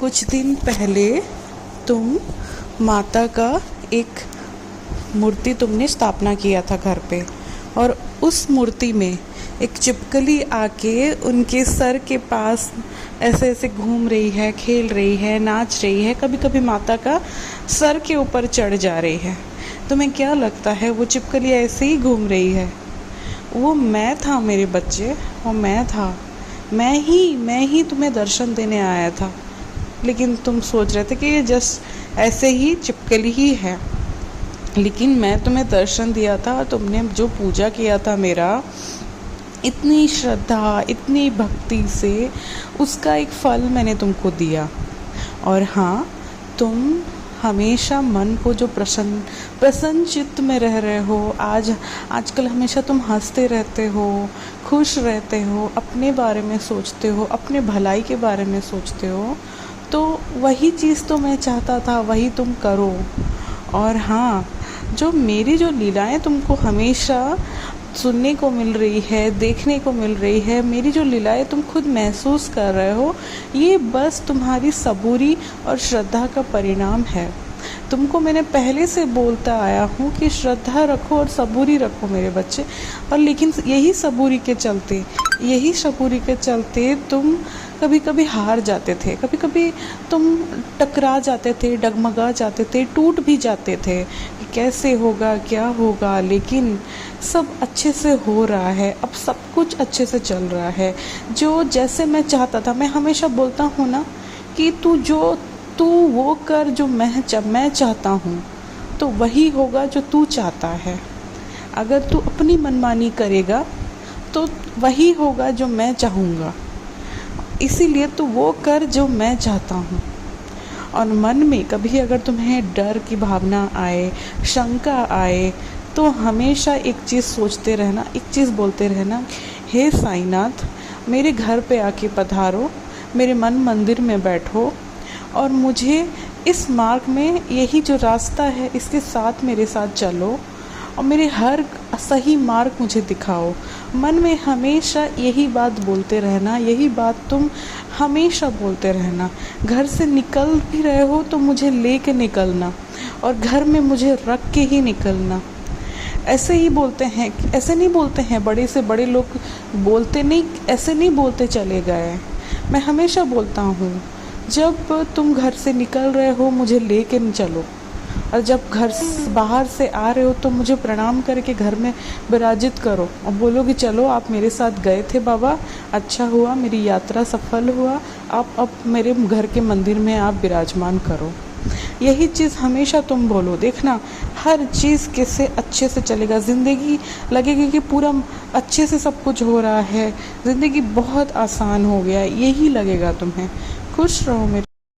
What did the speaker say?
कुछ दिन पहले तुम माता का एक मूर्ति तुमने स्थापना किया था घर पे, और उस मूर्ति में एक छिपकली आके उनके सर के पास ऐसे ऐसे घूम रही है, खेल रही है, नाच रही है, कभी कभी माता का सर के ऊपर चढ़ जा रही है। तुम्हें क्या लगता है वो छिपकली ऐसे ही घूम रही है? वो मैं था मेरे बच्चे, वो मैं था। मैं ही तुम्हें दर्शन देने आया था, लेकिन तुम सोच रहे थे कि ये जस्ट ऐसे ही छिपकली ही है। लेकिन मैं तुम्हें दर्शन दिया था, तुमने जो पूजा किया था मेरा, इतनी श्रद्धा, इतनी भक्ति से, उसका एक फल मैंने तुमको दिया। और हाँ, तुम हमेशा मन को जो प्रसन्न चित्त में रह रहे हो, आजकल हमेशा तुम हंसते रहते हो, खुश रहते हो, अपने बारे में सोचते हो, अपने भलाई के बारे में सोचते हो, तो वही चीज़ तो मैं चाहता था, वही तुम करो। और हाँ, जो मेरी जो लीलाएं तुमको हमेशा सुनने को मिल रही है, देखने को मिल रही है, मेरी जो लीलाएं तुम खुद महसूस कर रहे हो, ये बस तुम्हारी सबूरी और श्रद्धा का परिणाम है। तुमको मैंने पहले से बोलता आया हूँ कि श्रद्धा रखो और सबूरी रखो मेरे बच्चे। और लेकिन यही सबूरी के चलते तुम कभी कभी हार जाते थे, कभी कभी तुम टकरा जाते थे, डगमगा जाते थे, टूट भी जाते थे कि कैसे होगा, क्या होगा। लेकिन सब अच्छे से हो रहा है, अब सब कुछ अच्छे से चल रहा है, जो जैसे मैं चाहता था। मैं हमेशा बोलता हूँ ना कि तू वो कर जो मैं चाहता हूँ, तो वही होगा जो तू चाहता है। अगर तू अपनी मनमानी करेगा तो वही होगा जो मैं चाहूँगा। इसीलिए तू वो कर जो मैं चाहता हूँ। और मन में कभी अगर तुम्हें डर की भावना आए, शंका आए, तो हमेशा एक चीज़ सोचते रहना, एक चीज़ बोलते रहना, हे साईनाथ, मेरे घर पे आके पधारो, मेरे मन मंदिर में बैठो और मुझे इस मार्ग में, यही जो रास्ता है इसके साथ मेरे साथ चलो और मेरे हर सही मार्ग मुझे दिखाओ। मन में हमेशा यही बात बोलते रहना, यही बात तुम हमेशा बोलते रहना। घर से निकल भी रहे हो तो मुझे लेके निकलना और घर में मुझे रख के ही निकलना। ऐसे ही बोलते हैं, ऐसे नहीं बोलते हैं, बड़े से बड़े लोग बोलते नहीं, ऐसे नहीं बोलते चले गए। मैं हमेशा बोलता हूँ, जब तुम घर से निकल रहे हो मुझे लेके चलो, और जब बाहर से आ रहे हो तो मुझे प्रणाम करके घर में विराजित करो और बोलो कि चलो आप मेरे साथ गए थे बाबा, अच्छा हुआ, मेरी यात्रा सफल हुआ, आप अब मेरे घर के मंदिर में आप विराजमान करो। यही चीज़ हमेशा तुम बोलो, देखना हर चीज़ कैसे अच्छे से चलेगा। ज़िंदगी लगेगी कि पूरा अच्छे से सब कुछ हो रहा है, ज़िंदगी बहुत आसान हो गया, यही लगेगा तुम्हें। खुश रहो मेरे